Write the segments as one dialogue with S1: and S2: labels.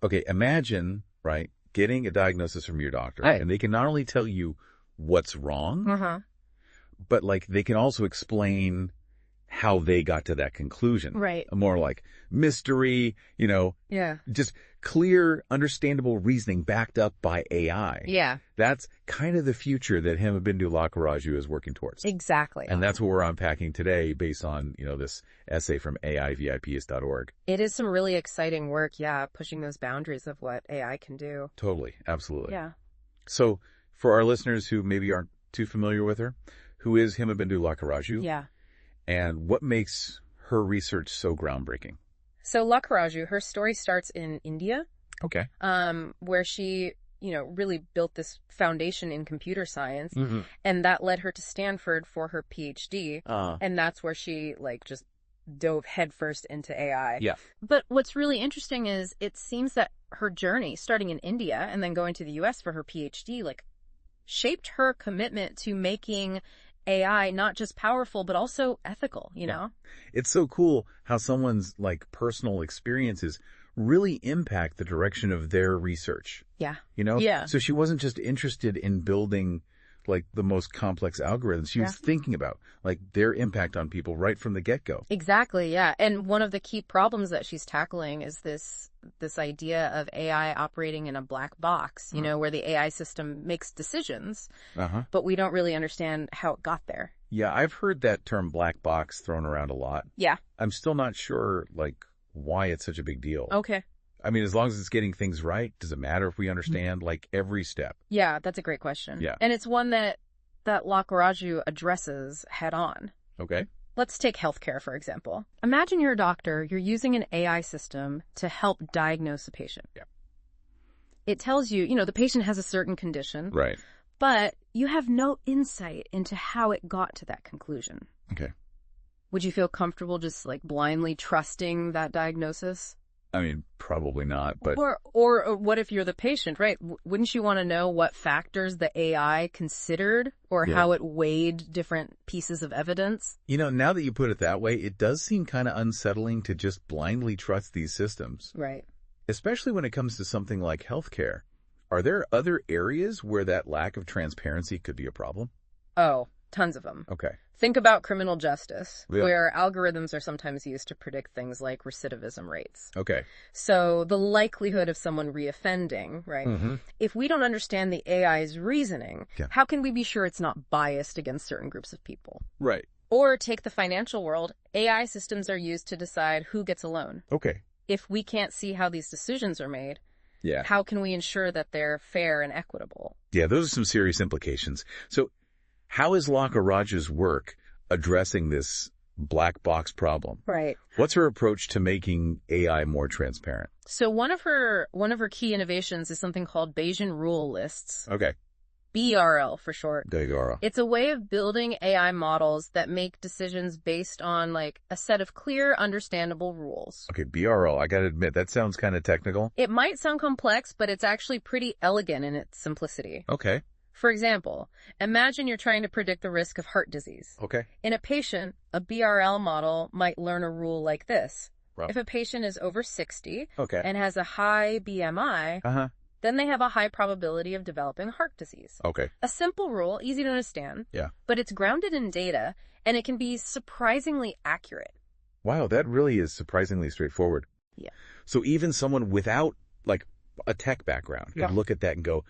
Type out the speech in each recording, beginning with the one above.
S1: Okay, imagine, right, getting a diagnosis from your doctor,
S2: Right.
S1: and they can not only tell you what's wrong, but like they can also explain how they got to that conclusion.
S3: Right.
S1: More like mystery,
S3: Yeah.
S1: just clear, understandable reasoning backed up by AI.
S3: Yeah.
S1: That's kind of the future that Himabindu Lakkaraju is working towards.
S3: Exactly.
S1: And that's what we're unpacking today based on, this essay from AIVIPs.org.
S3: It is some really exciting work, pushing those boundaries of what AI can do.
S1: Totally. Absolutely.
S3: Yeah.
S1: So for our listeners who maybe aren't too familiar with her, who is Himabindu Lakkaraju?
S3: Yeah.
S1: And what makes her research so groundbreaking?
S3: So Lakkaraju, her story starts in India.
S1: Okay.
S3: Where she, really built this foundation in computer science.
S2: Mm-hmm.
S3: And that led her to Stanford for her PhD. And that's where she, just dove headfirst into AI.
S2: Yeah.
S3: But what's really interesting is it seems that her journey, starting in India and then going to the US for her PhD, shaped her commitment to making AI not just powerful, but also ethical, you know?
S1: It's so cool how someone's personal experiences really impact the direction of their research.
S3: Yeah.
S2: Yeah.
S1: So she wasn't just interested in building the most complex algorithms. She was thinking about their impact on people right from the get-go.
S3: Exactly. Yeah. And one of the key problems that she's tackling is this idea of AI operating in a black box, where the AI system makes decisions, but we don't really understand how it got there.
S1: Yeah, I've heard that term black box thrown around a lot.
S3: Yeah.
S1: I'm still not sure why it's such a big deal.
S3: Okay.
S1: I mean, as long as it's getting things right, does it matter if we understand every step?
S3: Yeah, that's a great question.
S1: Yeah.
S3: And it's one that Lakkaraju addresses head on.
S1: Okay.
S3: Let's take healthcare, for example. Imagine you're a doctor, you're using an AI system to help diagnose a patient.
S1: Yeah.
S3: It tells you, the patient has a certain condition.
S1: Right.
S3: But you have no insight into how it got to that conclusion.
S1: Okay.
S3: Would you feel comfortable just blindly trusting that diagnosis?
S1: I mean, probably not, but...
S3: Or what if you're the patient, right? Wouldn't you want to know what factors the AI considered or how it weighed different pieces of evidence?
S1: Now that you put it that way, it does seem kind of unsettling to just blindly trust these systems.
S3: Right.
S1: Especially when it comes to something like healthcare. Are there other areas where that lack of transparency could be a problem?
S3: Oh, tons of them.
S1: Okay.
S3: Think about criminal justice, where algorithms are sometimes used to predict things like recidivism rates.
S1: Okay.
S3: So the likelihood of someone reoffending, right?
S1: Mm-hmm.
S3: If we don't understand the AI's reasoning, how can we be sure it's not biased against certain groups of people?
S1: Right.
S3: Or take the financial world. AI systems are used to decide who gets a loan.
S1: Okay.
S3: If we can't see how these decisions are made,
S1: Yeah.
S3: how can we ensure that they're fair and equitable?
S1: Yeah, those are some serious implications. So how is Lakkaraju's work addressing this black box problem?
S3: Right.
S1: What's her approach to making AI more transparent?
S3: So one of her key innovations is something called Bayesian rule lists.
S1: Okay.
S3: BRL for short.
S1: There you go.
S3: It's a way of building AI models that make decisions based on a set of clear, understandable rules.
S1: Okay, BRL, I gotta admit, that sounds kind of technical.
S3: It might sound complex, but it's actually pretty elegant in its simplicity.
S1: Okay.
S3: For example, imagine you're trying to predict the risk of heart disease.
S1: Okay.
S3: In a patient, a BRL model might learn a rule like this.
S1: Wow.
S3: If a patient is over 60
S1: Okay.
S3: and has a high BMI, then they have a high probability of developing heart disease.
S1: Okay.
S3: A simple rule, easy to understand,
S1: Yeah.
S3: but it's grounded in data, and it can be surprisingly accurate.
S1: Wow, that really is surprisingly straightforward.
S3: Yeah.
S1: So even someone without a tech background can look at that and go,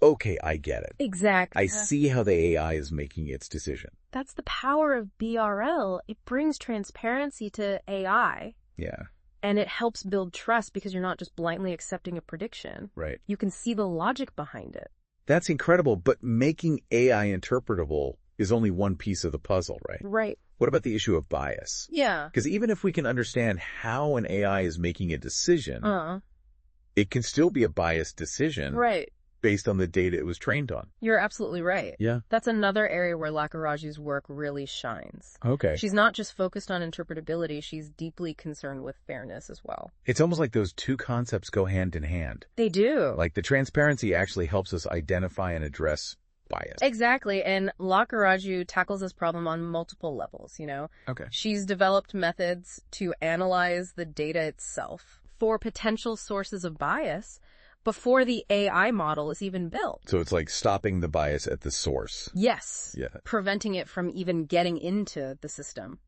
S1: okay, I get it.
S3: Exactly.
S1: I see how the AI is making its decision.
S3: That's the power of BRL. It brings transparency to AI.
S1: Yeah.
S3: And it helps build trust because you're not just blindly accepting a prediction.
S1: Right.
S3: You can see the logic behind it.
S1: That's incredible, but making AI interpretable is only one piece of the puzzle, right?
S3: Right.
S1: What about the issue of bias?
S3: Yeah.
S1: Because even if we can understand how an AI is making a decision, it can still be a biased decision.
S3: Right.
S1: Based on the data it was trained on.
S3: You're absolutely right.
S1: Yeah.
S3: That's another area where Lakkaraju's work really shines.
S1: Okay.
S3: She's not just focused on interpretability, she's deeply concerned with fairness as well.
S1: It's almost like those two concepts go hand in hand.
S3: They do.
S1: Like the transparency actually helps us identify and address bias.
S3: Exactly. And Lakkaraju tackles this problem on multiple levels,
S1: Okay.
S3: She's developed methods to analyze the data itself for potential sources of bias before the AI model is even built.
S1: So it's like stopping the bias at the source.
S3: Yes.
S1: Yeah.
S3: Preventing it from even getting into the system.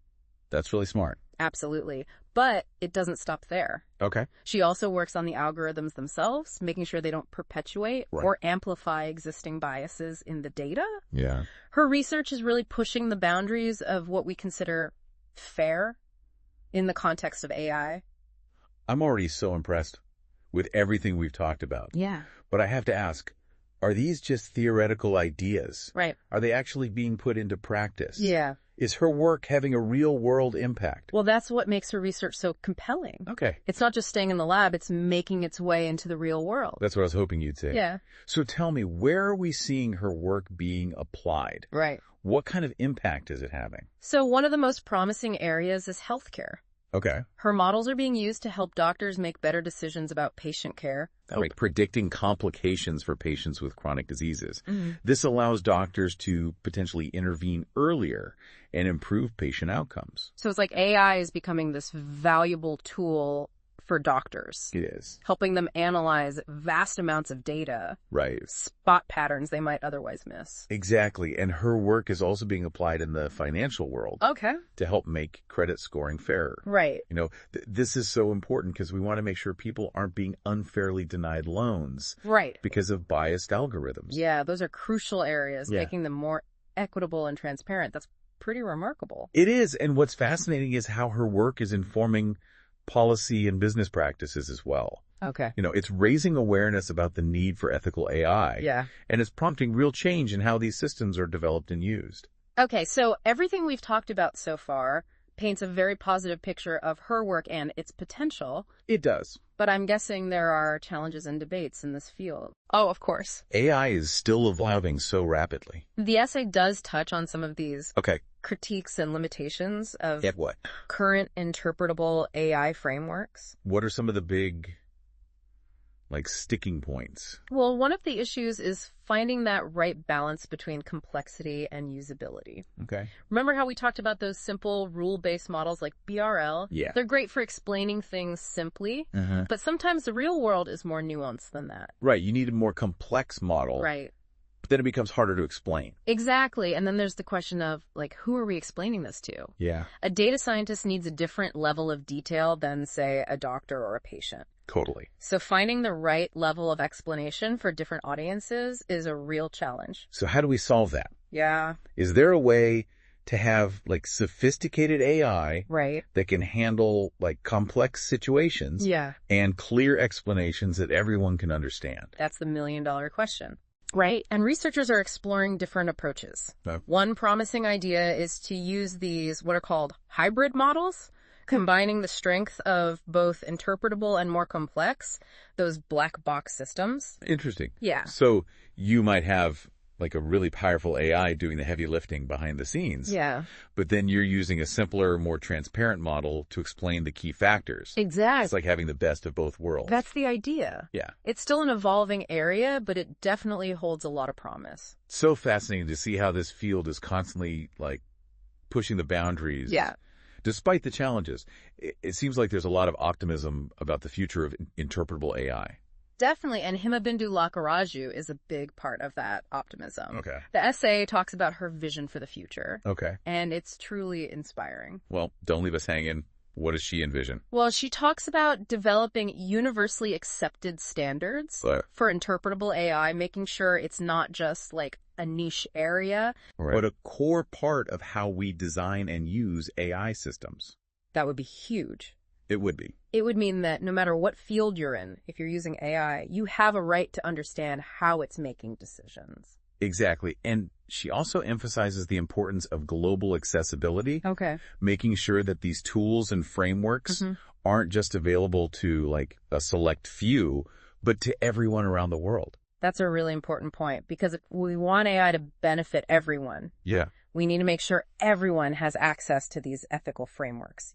S1: That's really smart.
S3: Absolutely. But it doesn't stop there.
S1: Okay.
S3: She also works on the algorithms themselves, making sure they don't perpetuate or amplify existing biases in the data.
S1: Yeah.
S3: Her research is really pushing the boundaries of what we consider fair in the context of AI.
S1: I'm already so impressed with everything we've talked about.
S3: Yeah.
S1: But I have to ask, are these just theoretical ideas?
S3: Right.
S1: Are they actually being put into practice?
S3: Yeah.
S1: Is her work having a real-world impact?
S3: Well, that's what makes her research so compelling.
S1: Okay.
S3: It's not just staying in the lab, it's making its way into the real world.
S1: That's what I was hoping you'd say.
S3: Yeah.
S1: So tell me, where are we seeing her work being applied?
S3: Right.
S1: What kind of impact is it having?
S3: So one of the most promising areas is healthcare.
S1: Okay.
S3: Her models are being used to help doctors make better decisions about patient care.
S1: Right. Predicting complications for patients with chronic diseases. This allows doctors to potentially intervene earlier and improve patient outcomes.
S3: So it's like AI is becoming this valuable tool for doctors.
S1: It is.
S3: Helping them analyze vast amounts of data.
S1: Right.
S3: Spot patterns they might otherwise miss.
S1: Exactly. And her work is also being applied in the financial world.
S3: Okay.
S1: To help make credit scoring fairer.
S3: Right.
S1: You know, this is so important because we want to make sure people aren't being unfairly denied loans.
S3: Right.
S1: Because of biased algorithms.
S3: Yeah, those are crucial areas, making them more equitable and transparent. That's pretty remarkable.
S1: It is. And what's fascinating is how her work is informing policy and business practices as well.
S3: Okay.
S1: You know, it's raising awareness about the need for ethical AI.
S3: Yeah.
S1: And it's prompting real change in how these systems are developed and used.
S3: Okay, so everything we've talked about so far paints a very positive picture of her work and its potential.
S1: It does.
S3: But I'm guessing there are challenges and debates in this field. Oh, of course.
S1: AI is still evolving so rapidly.
S3: The essay does touch on some of these
S1: Okay.
S3: critiques and limitations of
S1: What?
S3: current interpretable AI frameworks.
S1: What are some of the big, sticking points?
S3: Well, one of the issues is finding that right balance between complexity and usability.
S1: Okay.
S3: Remember how we talked about those simple rule-based models like BRL?
S1: Yeah.
S3: They're great for explaining things simply, but sometimes the real world is more nuanced than that.
S1: Right. You need a more complex model.
S3: Right.
S1: But then it becomes harder to explain.
S3: Exactly. And then there's the question of, who are we explaining this to?
S1: Yeah.
S3: A data scientist needs a different level of detail than, say, a doctor or a patient.
S1: Totally.
S3: So finding the right level of explanation for different audiences is a real challenge.
S1: So how do we solve that?
S3: Yeah.
S1: Is there a way to have sophisticated AI that can handle complex situations and clear explanations that everyone can understand?
S3: That's the million-dollar question. Right. And researchers are exploring different approaches. One promising idea is to use these what are called hybrid models, combining the strength of both interpretable and more complex, those black box systems.
S1: Interesting.
S3: Yeah.
S1: So you might have a really powerful AI doing the heavy lifting behind the scenes.
S3: Yeah.
S1: But then you're using a simpler, more transparent model to explain the key factors.
S3: Exactly.
S1: It's like having the best of both worlds.
S3: That's the idea.
S1: Yeah.
S3: It's still an evolving area, but it definitely holds a lot of promise.
S1: So fascinating to see how this field is constantly pushing the boundaries.
S3: Yeah.
S1: Despite the challenges, it seems like there's a lot of optimism about the future of interpretable AI.
S3: Definitely, and Himabindu Lakkaraju is a big part of that optimism.
S1: Okay.
S3: The essay talks about her vision for the future.
S1: Okay.
S3: And it's truly inspiring.
S1: Well, don't leave us hanging. What does she envision?
S3: Well, she talks about developing universally accepted standards for interpretable AI, making sure it's not just a niche area,
S1: but a core part of how we design and use AI systems.
S3: That would be huge.
S1: It would be.
S3: It would mean that no matter what field you're in, if you're using AI, you have a right to understand how it's making decisions.
S1: Exactly. And she also emphasizes the importance of global accessibility.
S3: Okay.
S1: Making sure that these tools and frameworks aren't just available to a select few, but to everyone around the world.
S3: That's a really important point because if we want AI to benefit everyone, we need to make sure everyone has access to these ethical frameworks,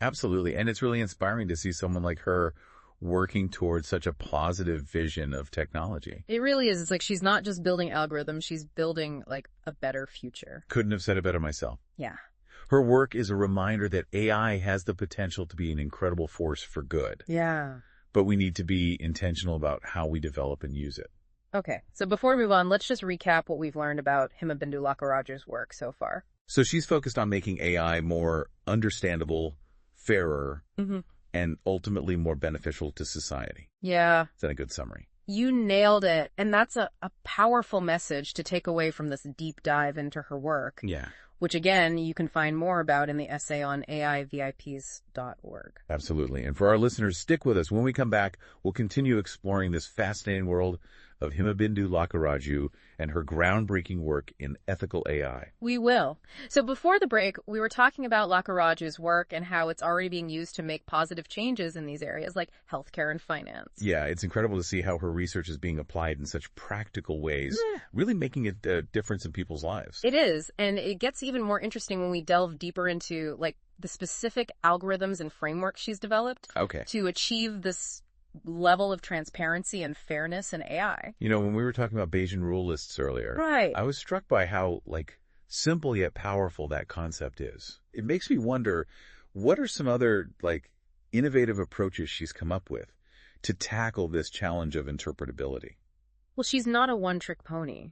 S1: Absolutely. And it's really inspiring to see someone like her working towards such a positive vision of technology.
S3: It really is. It's like she's not just building algorithms, she's building a better future.
S1: Couldn't have said it better myself.
S3: Yeah.
S1: Her work is a reminder that AI has the potential to be an incredible force for good.
S3: Yeah.
S1: But we need to be intentional about how we develop and use it.
S3: Okay, so before we move on, let's just recap what we've learned about Himabindu Lakkaraju's work so far.
S1: So she's focused on making AI more understandable, fairer, and ultimately more beneficial to society.
S3: Yeah.
S1: Is that a good summary?
S3: You nailed it. And that's a powerful message to take away from this deep dive into her work.
S1: Yeah.
S3: Which, again, you can find more about in the essay on AIVIPs.org.
S1: Absolutely. And for our listeners, stick with us. When we come back, we'll continue exploring this fascinating world of Himabindu Lakkaraju and her groundbreaking work in ethical AI.
S3: We will. So before the break, we were talking about Lakkaraju's work and how it's already being used to make positive changes in these areas like healthcare and finance.
S1: Yeah, it's incredible to see how her research is being applied in such practical ways, really making a difference in people's lives.
S3: It is, and it gets even more interesting when we delve deeper into like the specific algorithms and frameworks she's developed to achieve this level of transparency and fairness in AI.
S1: You know, when we were talking about Bayesian rule lists earlier, I was struck by how, simple yet powerful that concept is. It makes me wonder, what are some other, innovative approaches she's come up with to tackle this challenge of interpretability?
S3: Well, she's not a one-trick pony.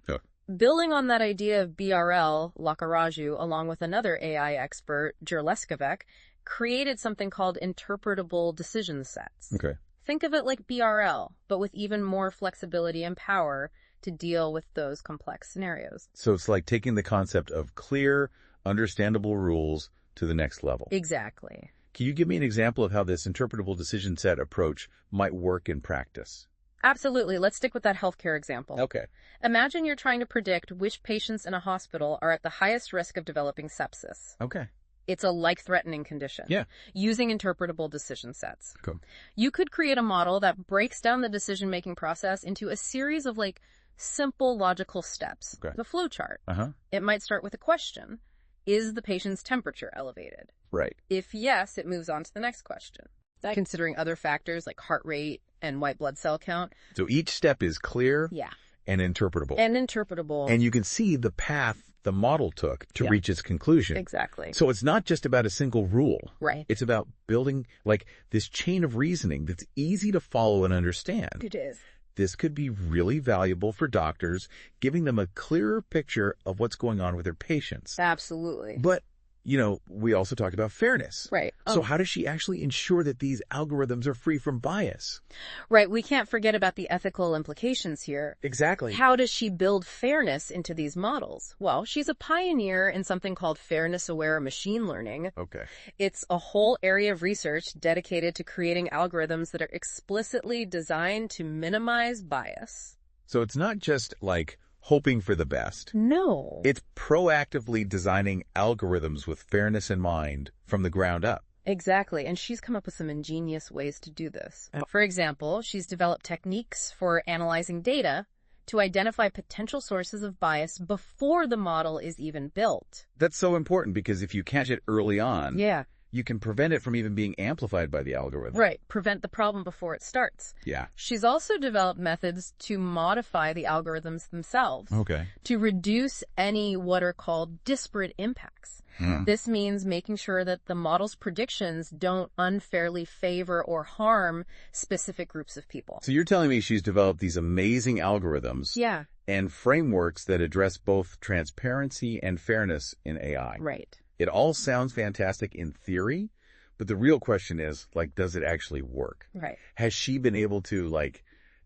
S3: Building on that idea of BRL, Lakkaraju, along with another AI expert, Jerleskavec, created something called interpretable decision sets. Think of it like BRL, but with even more flexibility and power to deal with those complex scenarios.
S1: So it's like taking the concept of clear, understandable rules to the next level.
S3: Exactly.
S1: Can you give me an example of how this interpretable decision set approach might work in practice?
S3: Absolutely. Let's stick with that healthcare example.
S1: Okay.
S3: Imagine you're trying to predict which patients in a hospital are at the highest risk of developing sepsis.
S1: Okay.
S3: It's a life-threatening condition.
S1: Yeah.
S3: Using interpretable decision sets.
S1: Cool.
S3: You could create a model that breaks down the decision-making process into a series of simple logical steps. The flow chart. It might start with a question. Is the patient's temperature elevated?
S1: Right.
S3: If yes, it moves on to the next question. Considering other factors like heart rate and white blood cell count.
S1: So each step is clear and interpretable. And you can see the path the model took to reach its conclusion.
S3: Exactly.
S1: So it's not just about a single rule.
S3: Right.
S1: It's about building this chain of reasoning that's easy to follow and understand.
S3: It is.
S1: This could be really valuable for doctors, giving them a clearer picture of what's going on with their patients.
S3: Absolutely.
S1: But, we also talked about fairness.
S3: Right.
S1: So how does she actually ensure that these algorithms are free from bias?
S3: Right. We can't forget about the ethical implications here.
S1: Exactly.
S3: How does she build fairness into these models? Well, she's a pioneer in something called fairness-aware machine learning.
S1: Okay.
S3: It's a whole area of research dedicated to creating algorithms that are explicitly designed to minimize bias.
S1: So it's not just hoping for the best.
S3: No.
S1: It's proactively designing algorithms with fairness in mind from the ground up.
S3: Exactly, and she's come up with some ingenious ways to do this. For example, she's developed techniques for analyzing data to identify potential sources of bias before the model is even built.
S1: That's so important because if you catch it early on, you can prevent it from even being amplified by the algorithm.
S3: Right. Prevent the problem before it starts.
S1: Yeah.
S3: She's also developed methods to modify the algorithms themselves.
S1: Okay.
S3: To reduce any what are called disparate impacts. This means making sure that the model's predictions don't unfairly favor or harm specific groups of people.
S1: So you're telling me she's developed these amazing algorithms and frameworks that address both transparency and fairness in AI.
S3: Right.
S1: It all sounds fantastic in theory, but the real question is, does it actually work?
S3: Right.
S1: Has she been able to,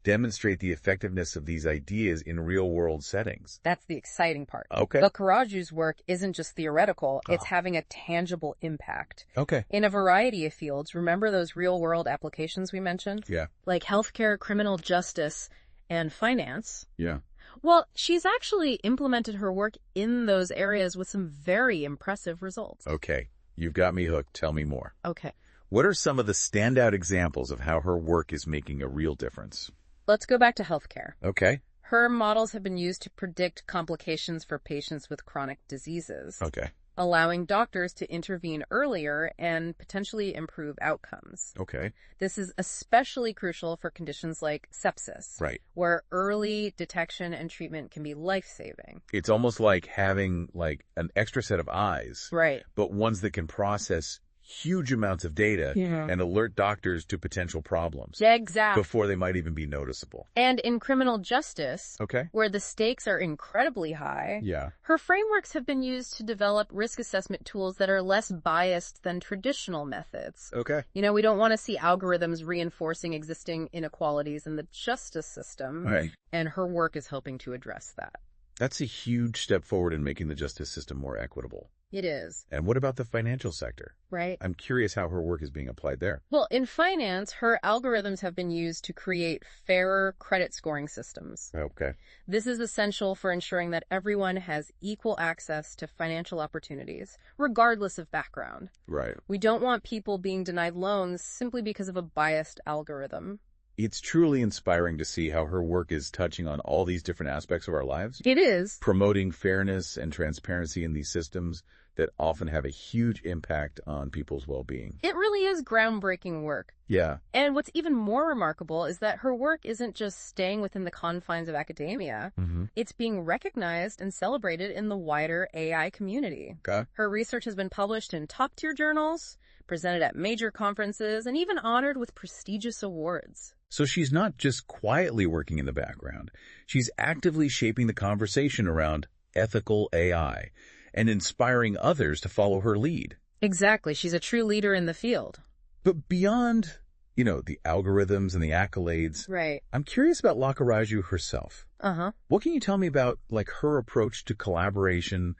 S1: demonstrate the effectiveness of these ideas in real-world settings?
S3: That's the exciting part.
S1: Okay.
S3: Lakkaraju's work isn't just theoretical, it's having a tangible impact.
S1: Okay.
S3: In a variety of fields. Remember those real-world applications we mentioned?
S1: Yeah.
S3: Like healthcare, criminal justice, and finance.
S1: Yeah.
S3: Well, she's actually implemented her work in those areas with some very impressive results.
S1: Okay. You've got me hooked. Tell me more.
S3: Okay.
S1: What are some of the standout examples of how her work is making a real difference?
S3: Let's go back to healthcare.
S1: Okay.
S3: Her models have been used to predict complications for patients with chronic diseases.
S1: Okay.
S3: allowing doctors to intervene earlier and potentially improve outcomes.
S1: Okay.
S3: This is especially crucial for conditions like sepsis,
S1: Right.
S3: where early detection and treatment can be life-saving.
S1: It's almost like having like an extra set of eyes,
S3: Right.
S1: but ones that can process huge amounts of data and alert doctors to potential problems
S3: Exactly.
S1: before they might even be noticeable.
S3: And in criminal justice,
S1: Okay.
S3: where the stakes are incredibly high,
S1: Yeah.
S3: her frameworks have been used to develop risk assessment tools that are less biased than traditional methods.
S1: Okay.
S3: You know, we don't want to see algorithms reinforcing existing inequalities in the justice system,
S1: Right.
S3: and her work is helping to address that.
S1: That's a huge step forward in making the justice system more equitable.
S3: It is.
S1: And what about the financial sector?
S3: Right.
S1: I'm curious how her work is being applied there.
S3: Well, in finance, her algorithms have been used to create fairer credit scoring systems.
S1: Okay.
S3: This is essential for ensuring that everyone has equal access to financial opportunities, regardless of background.
S1: Right.
S3: We don't want people being denied loans simply because of a biased algorithm.
S1: It's truly inspiring to see how her work is touching on all these different aspects of our lives,
S3: It is.
S1: promoting fairness and transparency in these systems that often have a huge impact on people's well-being.
S3: It really is groundbreaking work.
S1: Yeah.
S3: And what's even more remarkable is that her work isn't just staying within the confines of academia. It's being recognized and celebrated in the wider AI community.
S1: Okay.
S3: Her research has been published in top-tier journals, presented at major conferences, and even honored with prestigious awards.
S1: So she's not just quietly working in the background. She's actively shaping the conversation around ethical AI and inspiring others to follow her lead.
S3: Exactly. She's a true leader in the field.
S1: But beyond, the algorithms and the accolades,
S3: Right.
S1: I'm curious about Lakkaraju herself.
S3: Uh-huh.
S1: What can you tell me about, her approach to collaboration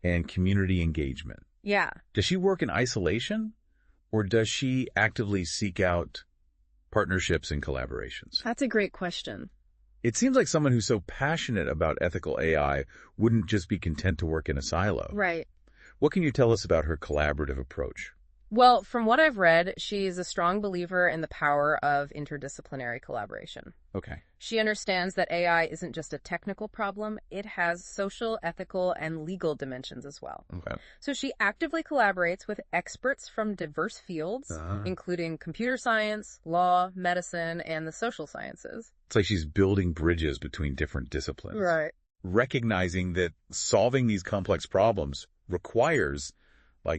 S1: and community engagement?
S3: Yeah.
S1: Does she work in isolation, or does she actively seek out partnerships and collaborations?
S3: That's a great question.
S1: It seems like someone who's so passionate about ethical AI wouldn't just be content to work in a silo.
S3: Right.
S1: What can you tell us about her collaborative approach?
S3: Well, from what I've read, she's a strong believer in the power of interdisciplinary collaboration.
S1: Okay.
S3: She understands that AI isn't just a technical problem, it has social, ethical, and legal dimensions as well.
S1: Okay.
S3: So she actively collaborates with experts from diverse fields, including computer science, law, medicine, and the social sciences.
S1: It's like she's building bridges between different disciplines.
S3: Right.
S1: Recognizing that solving these complex problems requires a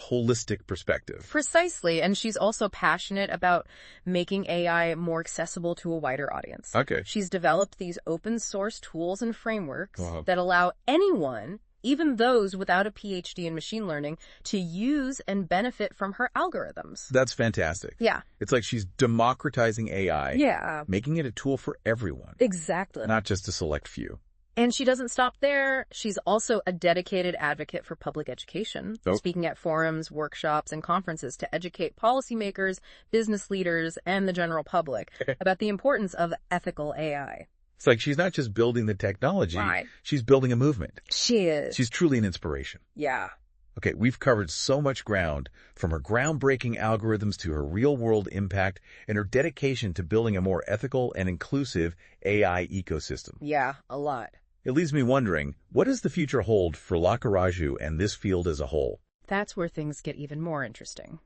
S1: holistic perspective.
S3: Precisely, and she's also passionate about making AI more accessible to a wider audience.
S1: Okay.
S3: She's developed these open source tools and frameworks that allow anyone, even those without a PhD in machine learning, to use and benefit from her algorithms.
S1: That's fantastic.
S3: Yeah.
S1: It's like she's democratizing AI,
S3: Yeah.
S1: making it a tool for everyone,
S3: Exactly.
S1: not just a select few.
S3: And she doesn't stop there. She's also a dedicated advocate for public education, speaking at forums, workshops, and conferences to educate policymakers, business leaders, and the general public about the importance of ethical AI.
S1: It's like she's not just building the technology,
S3: Right.
S1: She's building a movement.
S3: She is.
S1: She's truly an inspiration.
S3: Yeah.
S1: Okay, we've covered so much ground, from her groundbreaking algorithms to her real-world impact and her dedication to building a more ethical and inclusive AI ecosystem.
S3: Yeah, a lot.
S1: It leaves me wondering, what does the future hold for Lakkaraju and this field as a whole?
S3: That's where things get even more interesting.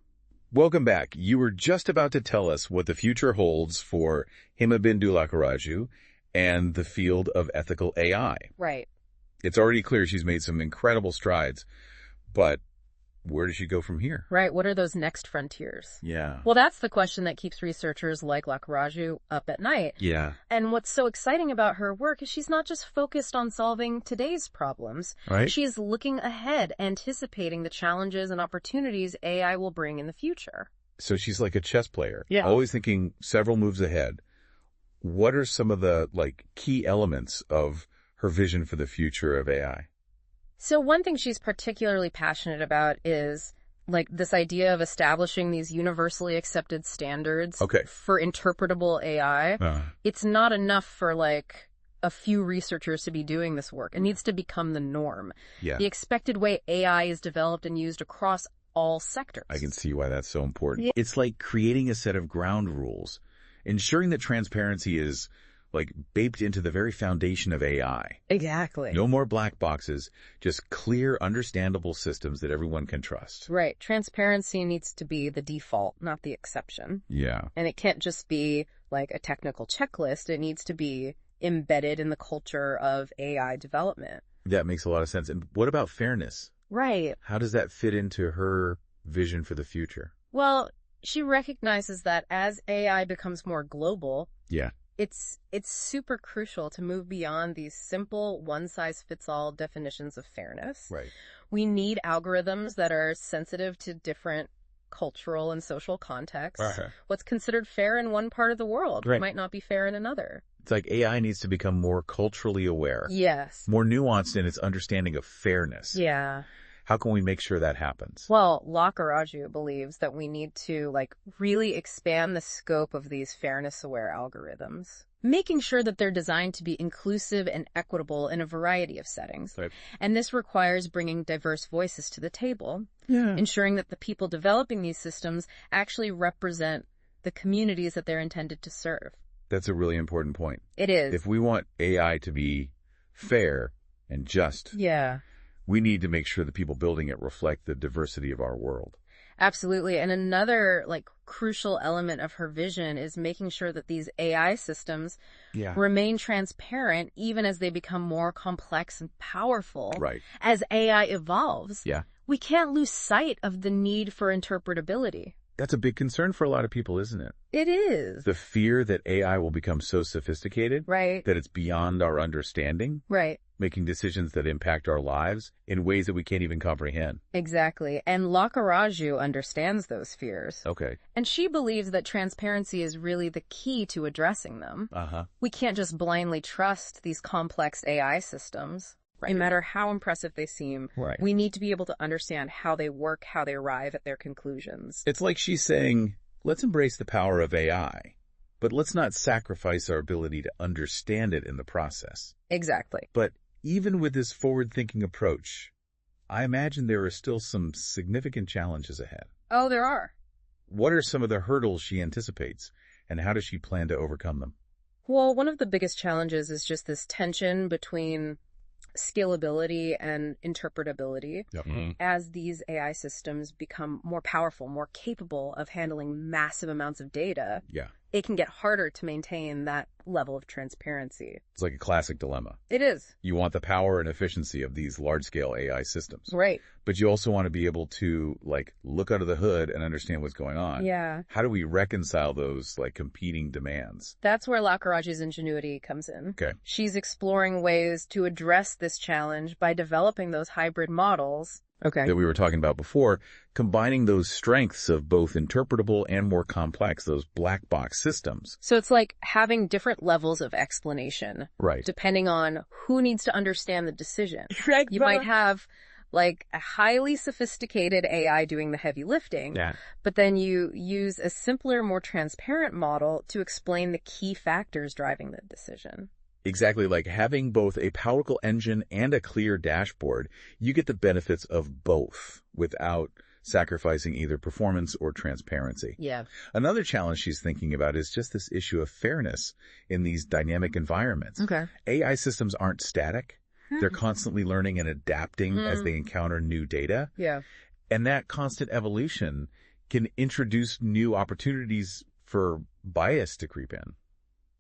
S1: Welcome back. You were just about to tell us what the future holds for Himabindu Lakkaraju and the field of ethical AI.
S3: Right.
S1: It's already clear she's made some incredible strides, but where does she go from here?
S3: Right. What are those next frontiers?
S1: Yeah.
S3: Well, that's the question that keeps researchers like Lakkaraju up at night.
S1: Yeah.
S3: And what's so exciting about her work is she's not just focused on solving today's problems.
S1: Right.
S3: She's looking ahead, anticipating the challenges and opportunities AI will bring in the future.
S1: So she's like a chess player.
S3: Yeah.
S1: Always thinking several moves ahead. What are some of the key elements of her vision for the future of AI?
S3: So one thing she's particularly passionate about is this idea of establishing these universally accepted standards for interpretable AI. It's not enough for a few researchers to be doing this work. It needs to become the norm.
S1: Yeah.
S3: The expected way AI is developed and used across all sectors.
S1: I can see why that's so important.
S3: Yeah.
S1: It's like creating a set of ground rules, ensuring that transparency is like baked into the very foundation of AI.
S3: Exactly.
S1: No more black boxes, just clear, understandable systems that everyone can trust.
S3: Right. Transparency needs to be the default, not the exception.
S1: Yeah.
S3: And it can't just be like a technical checklist. It needs to be embedded in the culture of AI development.
S1: That makes a lot of sense. And what about fairness?
S3: Right.
S1: How does that fit into her vision for the future?
S3: Well, she recognizes that as AI becomes more global,
S1: Yeah.
S3: it's super crucial to move beyond these simple one-size-fits-all definitions of fairness.
S1: Right.
S3: We need algorithms that are sensitive to different cultural and social contexts. What's considered fair in one part of the world might not be fair in another.
S1: It's like AI needs to become more culturally aware.
S3: Yes.
S1: More nuanced in its understanding of fairness.
S3: Yeah.
S1: How can we make sure that happens?
S3: Well, Lakkaraju believes that we need to really expand the scope of these fairness-aware algorithms, making sure that they're designed to be inclusive and equitable in a variety of settings.
S1: Right.
S3: And this requires bringing diverse voices to the table, ensuring that the people developing these systems actually represent the communities that they're intended to serve.
S1: That's a really important point.
S3: It is.
S1: If we want AI to be fair and just, we need to make sure the people building it reflect the diversity of our world.
S3: Absolutely. And another crucial element of her vision is making sure that these AI systems remain transparent even as they become more complex and powerful.
S1: Right.
S3: As AI evolves,
S1: Yeah.
S3: we can't lose sight of the need for interpretability.
S1: That's a big concern for a lot of people, isn't it?
S3: It is.
S1: The fear that AI will become so sophisticated
S3: Right.
S1: that it's beyond our understanding,
S3: Right.
S1: making decisions that impact our lives in ways that we can't even comprehend.
S3: Exactly. And Lakkaraju understands those fears.
S1: Okay.
S3: And she believes that transparency is really the key to addressing them. We can't just blindly trust these complex AI systems. No matter how impressive they seem, we need to be able to understand how they work, how they arrive at their conclusions.
S1: It's like she's saying, let's embrace the power of AI, but let's not sacrifice our ability to understand it in the process.
S3: Exactly.
S1: But even with this forward-thinking approach, I imagine there are still some significant challenges ahead.
S3: Oh, there are.
S1: What are some of the hurdles she anticipates, and how does she plan to overcome them?
S3: Well, one of the biggest challenges is just this tension between scalability and interpretability. As these AI systems become more powerful, more capable of handling massive amounts of data, it can get harder to maintain that level of transparency.
S1: It's like a classic dilemma.
S3: It is.
S1: You want the power and efficiency of these large-scale AI systems.
S3: Right.
S1: But you also want to be able to, look under the hood and understand what's going on.
S3: Yeah.
S1: How do we reconcile those, competing demands?
S3: That's where Lakkaraju's ingenuity comes in.
S1: Okay.
S3: She's exploring ways to address this challenge by developing those hybrid models that
S1: we were talking about before, combining those strengths of both interpretable and more complex, those black box systems.
S3: So it's like having different levels of explanation.
S1: Right.
S3: Depending on who needs to understand the decision. You might have a highly sophisticated AI doing the heavy lifting, but then you use a simpler, more transparent model to explain the key factors driving the decision.
S1: Exactly, like having both a powerful engine and a clear dashboard, you get the benefits of both without sacrificing either performance or transparency.
S3: Yeah.
S1: Another challenge she's thinking about is just this issue of fairness in these dynamic environments. AI systems aren't static. They're constantly learning and adapting as they encounter new data.
S3: Yeah.
S1: And that constant evolution can introduce new opportunities for bias to creep in.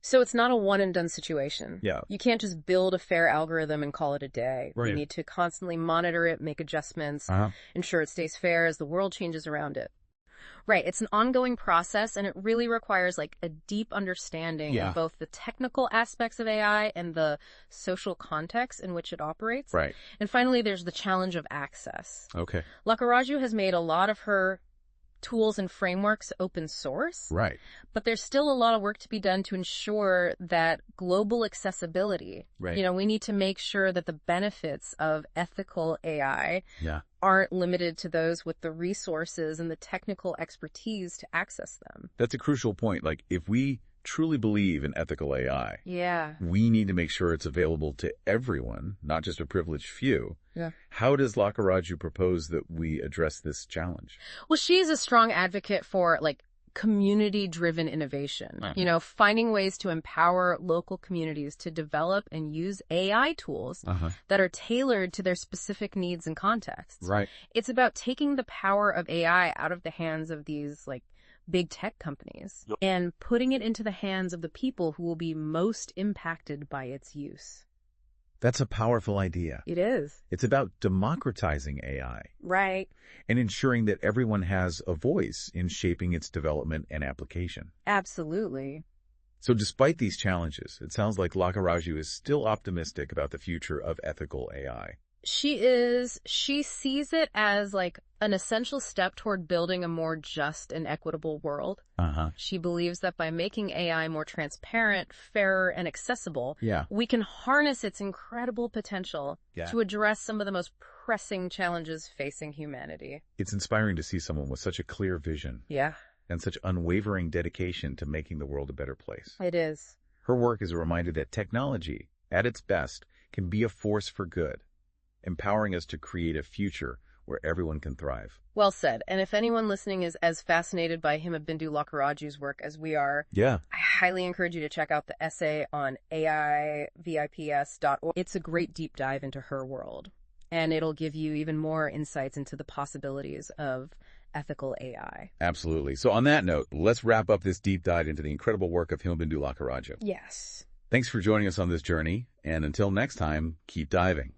S3: So it's not a one-and-done situation.
S1: Yeah.
S3: You can't just build a fair algorithm and call it a day.
S1: Right.
S3: You need to constantly monitor it, make adjustments, ensure it stays fair as the world changes around it. Right. It's an ongoing process, and it really requires a deep understanding of both the technical aspects of AI and the social context in which it operates.
S1: Right.
S3: And finally, there's the challenge of access.
S1: Okay.
S3: Lakkaraju has made a lot of her tools and frameworks open source.
S1: Right.
S3: But there's still a lot of work to be done to ensure that global accessibility, we need to make sure that the benefits of ethical AI aren't limited to those with the resources and the technical expertise to access them.
S1: That's a crucial point. If we truly believe in ethical AI, we need to make sure it's available to everyone, not just a privileged few.
S3: Yeah.
S1: How does Lakkaraju propose that we address this challenge?
S3: Well, she's a strong advocate for community-driven innovation. You know, finding ways to empower local communities to develop and use AI tools that are tailored to their specific needs and contexts.
S1: Right.
S3: It's about taking the power of AI out of the hands of these, like, big tech companies and putting it into the hands of the people who will be most impacted by its use.
S1: That's a powerful idea.
S3: It is.
S1: It's about democratizing AI.
S3: Right.
S1: And ensuring that everyone has a voice in shaping its development and application.
S3: Absolutely.
S1: So despite these challenges, it sounds like Lakkaraju is still optimistic about the future of ethical AI.
S3: She is. She sees it as like an essential step toward building a more just and equitable world. She believes that by making AI more transparent, fairer, and accessible, we can harness its incredible potential to address some of the most pressing challenges facing humanity.
S1: It's inspiring to see someone with such a clear vision. And such unwavering dedication to making the world a better place.
S3: It is.
S1: Her work is a reminder that technology, at its best, can be a force for good, empowering us to create a future where everyone can thrive.
S3: Well said. And if anyone listening is as fascinated by Himabindu Lakkaraju's work as we are, I highly encourage you to check out the essay on AIVIPS.org. It's a great deep dive into her world, and it'll give you even more insights into the possibilities of ethical AI.
S1: Absolutely. So on that note, let's wrap up this deep dive into the incredible work of Himabindu Lakkaraju.
S3: Yes.
S1: Thanks for joining us on this journey, and until next time, keep diving.